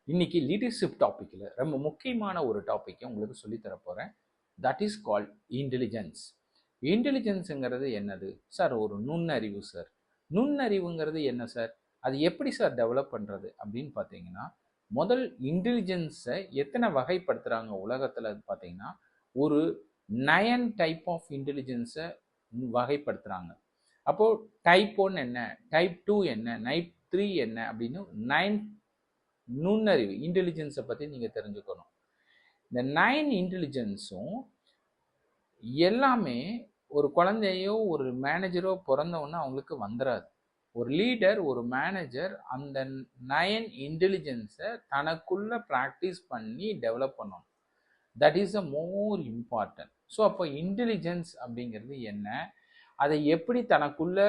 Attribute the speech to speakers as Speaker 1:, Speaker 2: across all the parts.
Speaker 1: இன்னைக்கு லீடர்ஷிப் டாபிக்ல ரொம்ப முக்கியமான ஒரு டாபிக்கை உங்களுக்கு சொல்லித் தர போறேன். That is called intelligence. இன்டெலிஜென்ஸுங்கிறது என்னது சார்? ஒரு நுண்ணறிவு சார். நுண்ணறிவுங்கிறது என்ன சார்? அது எப்படி சார் டெவலப் பண்றது அப்படின்னு பார்த்தீங்கன்னா, முதல் இன்டெலிஜென்ஸை எத்தனை வகைப்படுத்துறாங்க உலகத்துல பார்த்தீங்கன்னா, ஒரு 9 டைப் ஆஃப் இன்டெலிஜென்ஸை வகைப்படுத்துறாங்க. அப்போ டைப் 1 என்ன, டைப் 2 என்ன, டைப் 3 என்ன அப்படின்னு 9 நுண்ணறிவு இன்டெலிஜென்ஸை பற்றி நீங்கள் தெரிஞ்சுக்கணும். இந்த 9 இன்டெலிஜென்ஸும் எல்லாமே ஒரு குழந்தையோ ஒரு மேனேஜரோ பிறந்தவொன்னே அவங்களுக்கு வந்துடாது. ஒரு லீடர், ஒரு மேனேஜர் அந்த 9 இன்டெலிஜென்ஸை தனக்குள்ள ப்ராக்டிஸ் பண்ணி டெவலப் பண்ணணும். That is a more important. So அப்போ இன்டெலிஜென்ஸ் அப்படிங்கிறது என்ன, அதை எப்படி தனக்குள்ள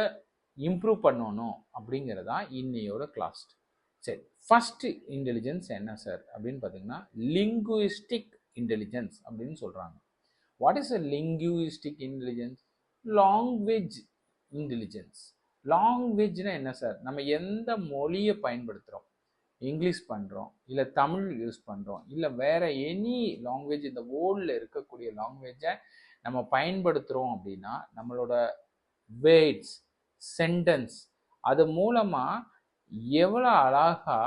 Speaker 1: இம்ப்ரூவ் பண்ணணும் அப்படிங்கிறதா இன்னையோட கிளாஸ். சரி, ஃபர்ஸ்ட் இன்டெலிஜென்ஸ் என்ன சார் அப்படின்னு பார்த்தீங்கன்னா, லிங்குவிஸ்டிக் இன்டெலிஜென்ஸ் அப்படின்னு சொல்கிறாங்க. What is a linguistic intelligence? Language intelligence. லாங்குவேஜ்னா என்ன சார்? நம்ம எந்த மொழியை பயன்படுத்துகிறோம், இங்கிலீஷ் பண்ணுறோம் இல்லை தமிழ் யூஸ் பண்ணுறோம் இல்லை வேற எனி லாங்குவேஜ், இந்த வேர்ல்டில் இருக்கக்கூடிய லாங்குவேஜை நம்ம பயன்படுத்துகிறோம் அப்படின்னா நம்மளோட வேர்ட்ஸ், சென்டென்ஸ், அது மூலமாக எவ்வளோ அழகா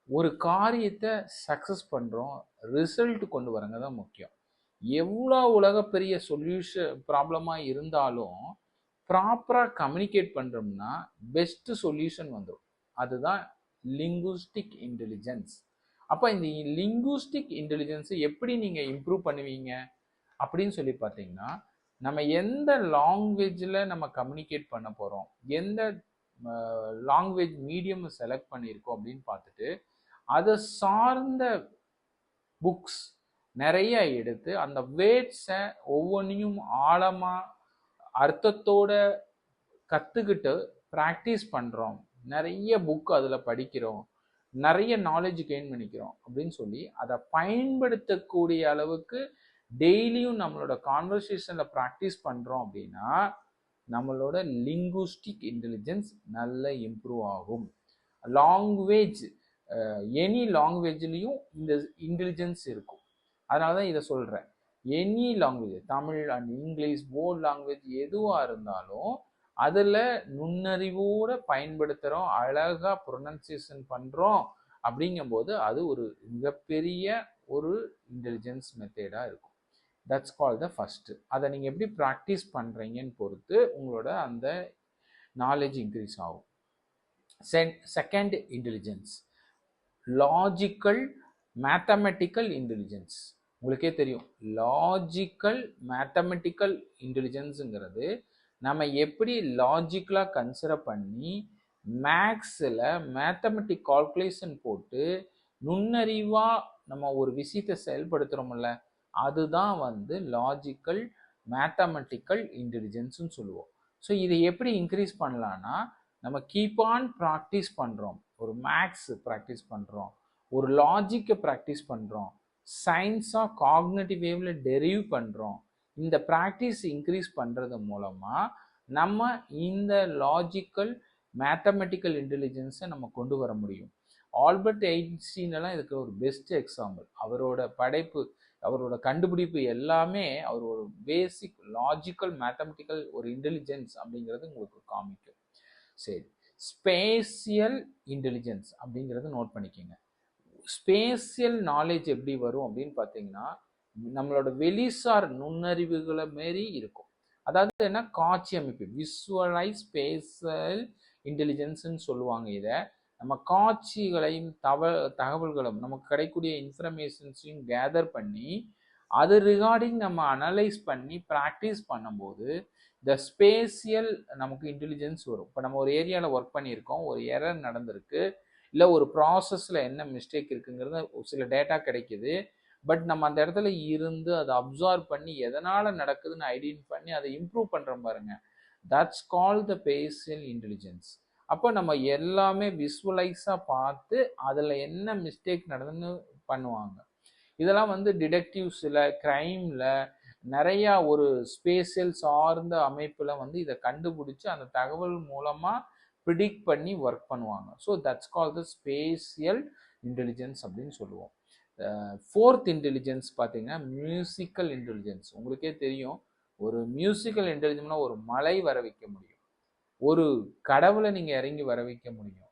Speaker 1: ஒரு காரியத்தை சக்ஸஸ் பண்ணுறோம், ரிசல்ட் கொண்டு வரங்க தான் முக்கியம். எவ்வளோ உலகப்பெரிய சொல்யூஷன் ப்ராப்ளமாக இருந்தாலும் ப்ராப்பராக கம்யூனிகேட் பண்ணுறோம்னா பெஸ்ட் சொல்யூஷன் வந்துடும். அதுதான் லிங்குஸ்டிக் இன்டெலிஜென்ஸ். அப்போ இந்த லிங்குஸ்டிக் இன்டெலிஜென்ஸை எப்படி நீங்கள் இம்ப்ரூவ் பண்ணுவீங்க அப்படின்னு சொல்லி பார்த்தீங்கன்னா, நம்ம எந்த லாங்குவேஜில் நம்ம கம்யூனிகேட் பண்ண போகிறோம், எந்த லாங்குவேஜ் மீடியம் செலக்ட் பண்ணியிருக்கோம் அப்படின்னு பார்த்துட்டு அதை சார்ந்த புக்ஸ் நிறைய எடுத்து அந்த வேர்ட்ஸை ஒவ்வொன்றையும் ஆழமாக அர்த்தத்தோட கற்றுக்கிட்டு ப்ராக்டிஸ் பண்ணுறோம், நிறைய புக் அதில் படிக்கிறோம், நிறைய நாலேஜ் கெயின் பண்ணிக்கிறோம் அப்படின்னு சொல்லி அதை பயன்படுத்தக்கூடிய அளவுக்கு டெய்லியும் நம்மளோட கான்வர்சேஷனில் ப்ராக்டிஸ் பண்ணுறோம் அப்படின்னா நம்மளோட லிங்குஸ்டிக் இன்டெலிஜென்ஸ் நல்ல இம்ப்ரூவ் ஆகும். லாங்குவேஜ், எனி லாங்குவேஜ்லேயும் இந்த இன்டெலிஜென்ஸ் இருக்கும். அதனால தான் இதை சொல்கிறேன். Any language, Tamil and English, world language எதுவாக இருந்தாலும் அதில் நுண்ணறிவோடு பயன்படுத்துகிறோம், அழகாக ப்ரொனன்சியேஷன் பண்ணுறோம் அப்படிங்கும்போது அது ஒரு மிகப்பெரிய ஒரு இன்டெலிஜென்ஸ் மெத்தடாக இருக்கும். That's call the first. அதை நீங்கள் எப்படி ப்ராக்டிஸ் பண்ணுறீங்கன்னு பொறுத்து உங்களோட அந்த நாலேஜ் இன்க்ரீஸ் ஆகும். Second intelligence, logical mathematical intelligence. உங்களுக்கே தெரியும், லாஜிக்கல் மேத்தமெட்டிக்கல் இன்டெலிஜென்ஸுங்கிறது நம்ம எப்படி லாஜிக்கலாக கன்சிடர் பண்ணி மேக்ஸில் மேத்தமெட்டிக் கால்குலேஷன் போட்டு நுண்ணறிவாக நம்ம ஒரு விஷயத்தை செயல்படுத்துகிறோம்ல, அதுதான் வந்து லாஜிக்கல் மேத்தமெட்டிக்கல் இன்டெலிஜென்ஸ்னு சொல்லுவோம். ஸோ இதை எப்படி இன்க்ரீஸ் பண்ணலான்னா, நம்ம கீப் ஆன் ப்ராக்டிஸ் பண்ணுறோம். ஒரு மேக்ஸ் ப்ராக்டிஸ் பண்ணுறோம், ஒரு லாஜிக்கை ப்ராக்டிஸ் பண்ணுறோம், சயின்ஸாக காக்னிட்டிவ் வேவ்ல டெரிவ் பண்ணுறோம். இந்த ப்ராக்டிஸ் இன்க்ரீஸ் பண்ணுறது மூலமாக நம்ம இந்த லாஜிக்கல் மேத்தமெட்டிக்கல் இன்டெலிஜென்ஸை நம்ம கொண்டு வர முடியும். ஆல்பர்ட் ஐன்ஸ்டீன் எல்லாம் இதுக்கு ஒரு பெஸ்ட் எக்ஸாம்பிள். அவரோட படைப்பு, அவரோட கண்டுபிடிப்பு எல்லாமே அவர் ஒரு பேசிக் லாஜிக்கல் மேத்தமெட்டிக்கல் ஒரு இன்டெலிஜென்ஸ் அப்படிங்கிறது உங்களுக்கு காமிக்கும். சரி, ஸ்பேசியல் இன்டெலிஜென்ஸ் அப்படிங்கிறது நோட் பண்ணிக்கோங்க. ஸ்பேசியல் நாலேஜ் எப்படி வரும் அப்படின்னு பார்த்தீங்கன்னா, நம்மளோட வெளிசார் நுண்ணறிவுகளை மாரி இருக்கும். அதாவது என்ன, காட்சி அமைப்பு, விஷுவலைஸ் ஸ்பேஷியல் இன்டெலிஜென்ஸ்ன்னு சொல்லுவாங்க. இதை நம்ம காட்சிகளையும் தகவல்களும் நமக்கு கிடைக்கக்கூடிய இன்ஃபர்மேஷன்ஸையும் கேதர் பண்ணி அது ரிகார்டிங் நம்ம அனலைஸ் பண்ணி ப்ராக்டிஸ் பண்ணும்போது இந்த ஸ்பேசியல் நமக்கு இன்டெலிஜென்ஸ் வரும். இப்போ நம்ம ஒரு ஏரியாவில் ஒர்க் பண்ணியிருக்கோம், ஒரு எரர் நடந்திருக்கு, இல்லை ஒரு ப்ராசஸில் என்ன மிஸ்டேக் இருக்குங்கிறது சில டேட்டா கிடைக்குது. பட் நம்ம அந்த இடத்துல இருந்து அதை அப்சார்வ் பண்ணி எதனால் நடக்குதுன்னு ஐடென்டிஃபை பண்ணி அதை இம்ப்ரூவ் பண்ணுறோம் பாருங்க, that's call the spatial intelligence. அப்போ நம்ம எல்லாமே விசுவலைஸாக பார்த்து அதில் என்ன மிஸ்டேக் நடந்துன்னு பண்ணுவாங்க. இதெல்லாம் வந்து டிடெக்டிவ்ஸில், க்ரைமில் நிறையா ஒரு ஸ்பேஷியல் சார்ந்த அமைப்பில் வந்து இதை கண்டுபிடிச்சி அந்த தகவல் மூலமாக ப்ரிடிக்ட் பண்ணி ஒர்க் பண்ணுவாங்க. So that's call the spatial intelligence அப்படின்னு சொல்லுவோம். ஃபோர்த் இன்டெலிஜென்ஸ் பார்த்தீங்கன்னா மியூசிக்கல் இன்டெலிஜென்ஸ். உங்களுக்கே தெரியும், ஒரு மியூசிக்கல் இன்டெலிஜென்ஸ்னா ஒரு மலை வர வைக்க முடியும், ஒரு கடவுளை நீங்கள் இறங்கி வர வைக்க முடியும்,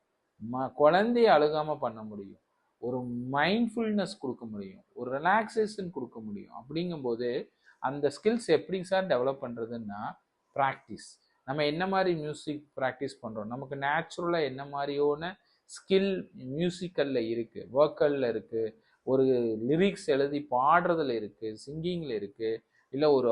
Speaker 1: குழந்தைய அழுகாம பண்ண முடியும், ஒரு மைண்ட்ஃபுல்னஸ் கொடுக்க முடியும், ஒரு ரிலாக்ஸேஷன் கொடுக்க முடியும். அப்படிங்கும்போது அந்த ஸ்கில்ஸ் எப்படி சார் டெவலப் பண்ணுறதுன்னா ப்ராக்டிஸ். நம்ம என்ன மாதிரி மியூசிக் ப்ராக்டிஸ் பண்ணுறோம், நமக்கு நேச்சுரலாக என்ன மாதிரியான ஸ்கில் மியூசிக்கலில் இருக்குது, வோக்கலில் இருக்குது, ஒரு லிரிக்ஸ் எழுதி பாடுறதுல இருக்குது, சிங்கிங்கில் இருக்குது, இல்லை ஒரு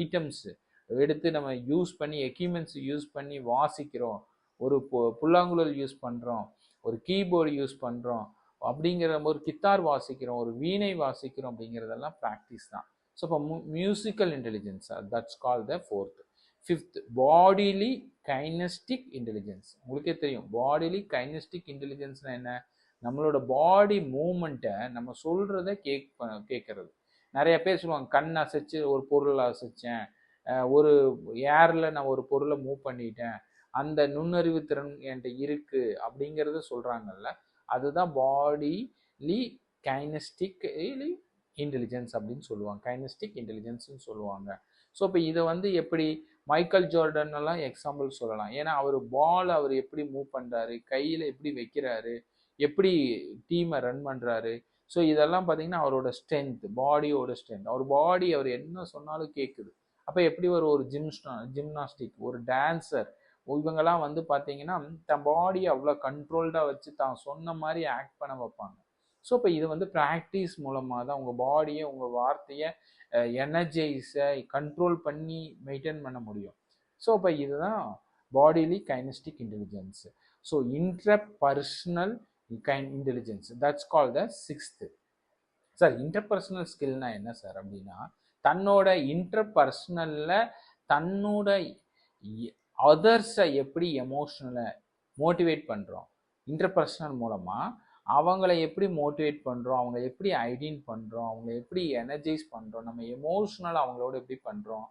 Speaker 1: ஐட்டம்ஸ் எடுத்து நம்ம யூஸ் பண்ணி எக்யூப்மெண்ட்ஸ் யூஸ் பண்ணி வாசிக்கிறோம், ஒரு புல்லாங்குழல் யூஸ் பண்ணுறோம், ஒரு கீபோர்டு யூஸ் பண்ணுறோம், அப்படிங்கிற ஒரு கித்தார் வாசிக்கிறோம், ஒரு வீணை வாசிக்கிறோம், அப்படிங்கிறதெல்லாம் ப்ராக்டிஸ் தான். ஸோ இப்போ musical intelligence that's call the fourth. Fifth bodily kinesthetic intelligence. உங்களுக்கே தெரியும் பாடிலி கைனஸ்டிக் இன்டெலிஜென்ஸ்னா என்ன, நம்மளோட பாடி மூமெண்ட்டை நம்ம சொல்கிறத கேட்கறது. நிறைய பேர் சொல்லுவாங்க கண் அசைச்சு ஒரு பொருள் அசைச்சேன், ஒரு ஏரில் நான் ஒரு பொருளை மூவ் பண்ணிட்டேன், அந்த நுண்ணறிவு திறன் என்கிட்ட இருக்கு அப்படிங்கிறத சொல்கிறாங்கல்ல, அதுதான் பாடிலி கைனஸ்டிக் இன்டெலிஜென்ஸ் அப்படின்னு சொல்லுவாங்க, கைனஸ்டிக் இன்டெலிஜென்ஸ்னு சொல்லுவாங்க. ஸோ இப்போ இதை வந்து எப்படி மைக்கேல் ஜார்டன் எல்லாம் எக்ஸாம்பிள் சொல்லலாம். ஏன்னா அவர் பால் அவர் எப்படி மூவ் பண்ணுறாரு, கையில் எப்படி வைக்கிறாரு, எப்படி டீமை ரன் பண்ணுறாரு. ஸோ இதெல்லாம் பார்த்தீங்கன்னா அவரோட ஸ்ட்ரென்த், பாடியோட ஸ்ட்ரென்த். அவர் பாடி அவர் என்ன சொன்னாலும் கேட்குது. அப்போ எப்படி ஒரு ஜிம்னாஸ்டிக், ஒரு டான்ஸர், இவங்கெல்லாம் வந்து பார்த்தீங்கன்னா தன் பாடியை அவ்வளோ கண்ட்ரோல்டாக வச்சு தான் சொன்ன மாதிரி ஆக்ட் பண்ண வைப்பாங்க. ஸோ இப்போ இது வந்து ப்ராக்டிஸ் மூலமாக தான் உங்கள் பாடியை, உங்கள் வார்த்தையை எனர்ஜைஸை கண்ட்ரோல் பண்ணி மெயின்டைன் பண்ண முடியும். ஸோ இப்போ இதுதான் bodily kinesthetic intelligence. So interpersonal intelligence that's call the sixth. Sir interpersonal ஸ்கில்னா என்ன சார் அப்படின்னா, தன்னோட இன்டர்பர்சனலில் தன்னோட அதர்ஸை எப்படி எமோஷனலை மோட்டிவேட் பண்ணுறோம், இன்டர்பர்சனல் மூலமாக அவங்கள எப்படி மோட்டிவேட் பண்ணுறோம், அவங்க எப்படி ஐடென்ட் பண்ணுறோம், அவங்க எப்படி எனர்ஜைஸ் பண்ணுறோம், நம்ம எமோஷ்னல் அவங்களோட எப்படி பண்ணுறோம்,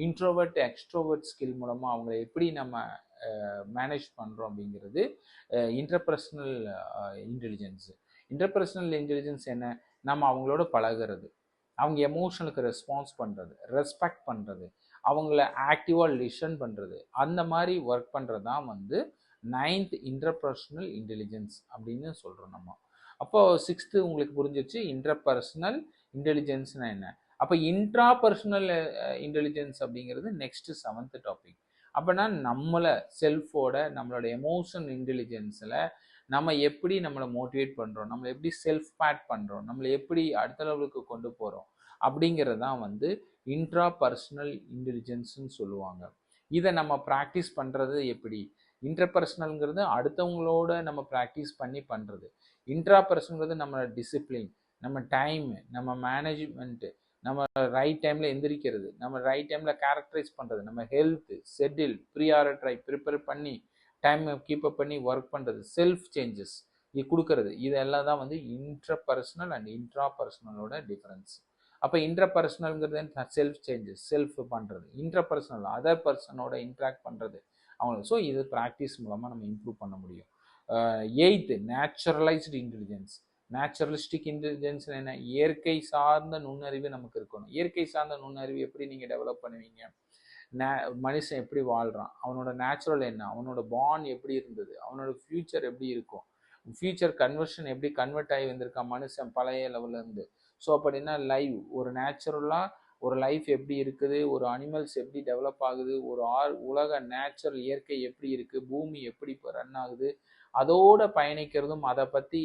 Speaker 1: இன்ட்ரோவர்ட் எக்ஸ்ட்ரோவர்ட் ஸ்கில் மூலமாக அவங்கள எப்படி நம்ம மேனேஜ் பண்ணுறோம் அப்படிங்கிறது இன்டர்பர்சனல் இன்டெலிஜென்ஸு. இன்டர்பர்சனல் இன்டெலிஜென்ஸ் என்ன, நம்ம அவங்களோட பழகிறது, அவங்க எமோஷனுக்கு ரெஸ்பான்ஸ் பண்ணுறது, ரெஸ்பெக்ட் பண்ணுறது, அவங்கள ஆக்டிவாக லிசன் பண்ணுறது, அந்த மாதிரி ஒர்க் பண்ணுறது தான் வந்து 9th இன்டர்பர்சனல் இன்டெலிஜென்ஸ் அப்படின்னு சொல்கிறோம் நம்ம. அப்போது 6th உங்களுக்கு புரிஞ்சிச்சு இன்டர்பர்சனல் இன்டெலிஜென்ஸ்னா என்ன. அப்போ இன்ட்ராபர்சனல் இன்டெலிஜென்ஸ் அப்படிங்கிறது நெக்ஸ்ட் 7th டாபிக். அப்போனா நம்மளை செல்ஃபோட நம்மளோட எமோஷன் இன்டெலிஜென்ஸில் நம்ம எப்படி நம்மளை மோட்டிவேட் பண்ணுறோம், நம்மளை எப்படி செல்ஃப் பேட் பண்ணுறோம், நம்மளை எப்படி அடுத்த லெவலுக்கு கொண்டு போகிறோம் அப்படிங்கிறது தான் வந்து இன்ட்ராபர்சனல் இன்டெலிஜென்ஸ்ன்னு சொல்லுவாங்க. இதை நம்ம ப்ராக்டிஸ் பண்ணுறது எப்படி, இன்டர்பர்சனல்ங்கிறது அடுத்தவங்களோட நம்ம ப்ராக்டிஸ் பண்ணி பண்ணுறது, இன்ட்ராபர்சனல்ங்கிறது நம்ம டிசிப்ளின், நம்ம டைமு, நம்ம மேனேஜ்மெண்ட்டு, நம்ம ரைட் டைமில் எந்திரிக்கிறது, நம்ம ரைட் டைமில் கேரக்டரைஸ் பண்ணுறது, நம்ம ஹெல்த்து ஷெட்யூல் ப்ரிப்பேர் பண்ணி டைமை கீப்பப் பண்ணி ஒர்க் பண்ணுறது, செல்ஃப் சேஞ்சஸ் இது கொடுக்கறது, இதெல்லாம் தான் வந்து இன்ட்ரபர்சனல் அண்ட் இன்ட்ராபர்சனலோட டிஃப்ரென்ஸ். அப்போ இன்ட்ரபர்சனல்ங்கிறது செல்ஃப் சேஞ்சஸ், செல்ஃப் பண்ணுறது, இன்ட்ரபர்சனல் அதர் பர்சனோட இன்ட்ராக்ட் பண்ணுறது அவங்க. ஸோ இது ப்ராக்டிஸ் மூலமாக நம்ம இம்ப்ரூவ் பண்ண முடியும். 8th naturalised intelligence. Naturalistic intelligence என்ன, இயற்கை சார்ந்த நுண்ணறிவு நமக்கு இருக்கணும். இயற்கை சார்ந்த நுண்ணறிவு எப்படி நீங்கள் டெவலப் பண்ணுவீங்க, மனுஷன் எப்படி வாழ்கிறான், அவனோட நேச்சுரல் என்ன, அவனோட பாண்ட் எப்படி இருந்தது, அவனோட ஃப்யூச்சர் எப்படி இருக்கும், ஃப்யூச்சர் கன்வர்ஷன் எப்படி கன்வெர்ட் ஆகி வந்திருக்கான் மனுஷன் பழைய லெவல்லேருந்து. ஸோ அப்படின்னா லைவ் ஒரு நேச்சுரலாக ஒரு லைஃப் எப்படி இருக்குது, ஒரு அனிமல்ஸ் எப்படி டெவலப் ஆகுது, ஒரு உலக நேச்சுரல் இயற்கை எப்படி இருக்குது, பூமி எப்படி இப்போ ரன் ஆகுது, அதோட பயணிக்கிறதும் அதை பற்றி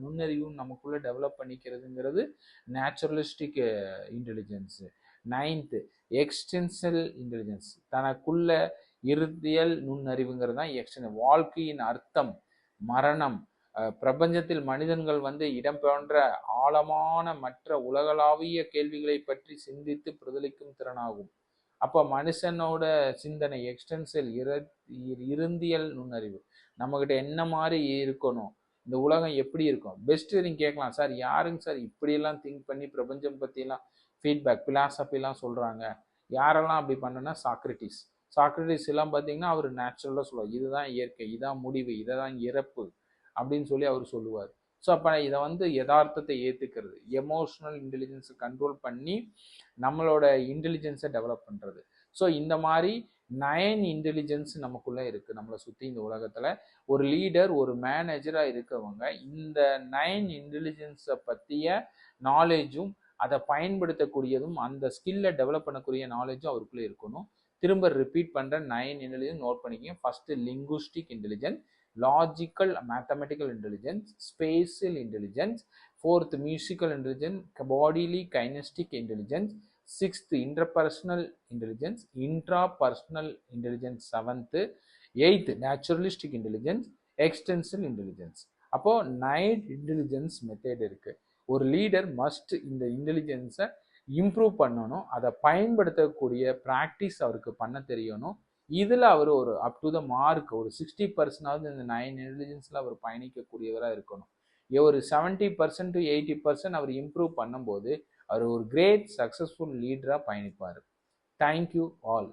Speaker 1: நுண்ணறிவும் நமக்குள்ளே டெவலப் பண்ணிக்கிறதுங்கிறது naturalistic intelligence. 9th extensional intelligence. தனக்குள்ள இறுதியல் நுண்ணறிவுங்கிறது தான் எக்ஸ்டென்ஷன். வாழ்க்கையின் அர்த்தம், மரணம், பிரபஞ்சத்தில் மனிதன்கள் வந்து இடம்பெற்ற ஆழமான மற்ற உலகளாவிய கேள்விகளை பற்றி சிந்தித்து பிரதிலிக்கும் திறனாகும். அப்போ மனுஷனோட சிந்தனை எக்ஸ்டென்ஷன் இருந்தியல் நுண்ணறிவு. நம்மகிட்ட என்ன மாதிரி இருக்கணும், இந்த உலகம் எப்படி இருக்கும், பெஸ்ட் நீங்கள் கேட்கலாம் சார் யாருங்க சார் இப்படியெல்லாம் திங்க் பண்ணி பிரபஞ்சம் பற்றிலாம் ஃபீட்பேக் பிலாசபிலாம் சொல்கிறாங்க, யாரெல்லாம் அப்படி பண்ணுன்னா சாக்ரட்டிஸ். சாக்ரட்டிஸ் எல்லாம் பார்த்தீங்கன்னா அவர் நேச்சுரலாக சொல்லுவார், இதுதான் இயற்கை, இதான் முடிவு, இதான் இறப்பு அப்படின்னு சொல்லி அவர் சொல்லுவார். ஸோ அப்போ இதை வந்து யதார்த்தத்தை ஏற்றுக்கிறது, எமோஷனல் இன்டெலிஜென்ஸை கண்ட்ரோல் பண்ணி நம்மளோட இன்டெலிஜென்ஸை டெவலப் பண்ணுறது. ஸோ இந்த மாதிரி 9 இன்டெலிஜென்ஸ் நமக்குள்ளே இருக்குது. நம்மளை சுற்றி இந்த உலகத்தில் ஒரு லீடர், ஒரு மேனேஜராக இருக்கவங்க இந்த 9 இன்டெலிஜென்ஸை பற்றிய நாலேஜும் அதை பயன்படுத்தக்கூடியதும் அந்த ஸ்கில்லை டெவலப் பண்ணக்கூடிய நாலேஜும் அவருக்குள்ளே இருக்கணும். திரும்ப ரிப்பீட் பண்ணுற 9 இன்டெலிஜென்ஸ் நோட் பண்ணிக்கங்க. First linguistic intelligence, logical mathematical intelligence, spatial intelligence, fourth musical intelligence, bodily kinesthetic intelligence, sixth interpersonal intelligence, intrapersonal intelligence seventh, eighth naturalistic intelligence, extensive intelligence. அப்போ 9 இன்டெலிஜென்ஸ் மெத்தட் இருக்கு. ஒரு leader must இந்த இன்டெலிஜென்ஸை improve பண்ணணும், அதை பயன்படுத்தக்கூடிய practice அவருக்கு பண்ண தெரியணும். இதில் அவர் ஒரு அப் டு த மார்க் ஒரு 60% இந்த 9 இன்டெலிஜென்ஸில் அவர் பயணிக்கக்கூடியவராக இருக்கணும். ஒரு 70% to 80% அவர் இம்ப்ரூவ் பண்ணும்போது அவர் ஒரு கிரேட் சக்ஸஸ்ஃபுல் லீடராக பயணிப்பார். Thank you all.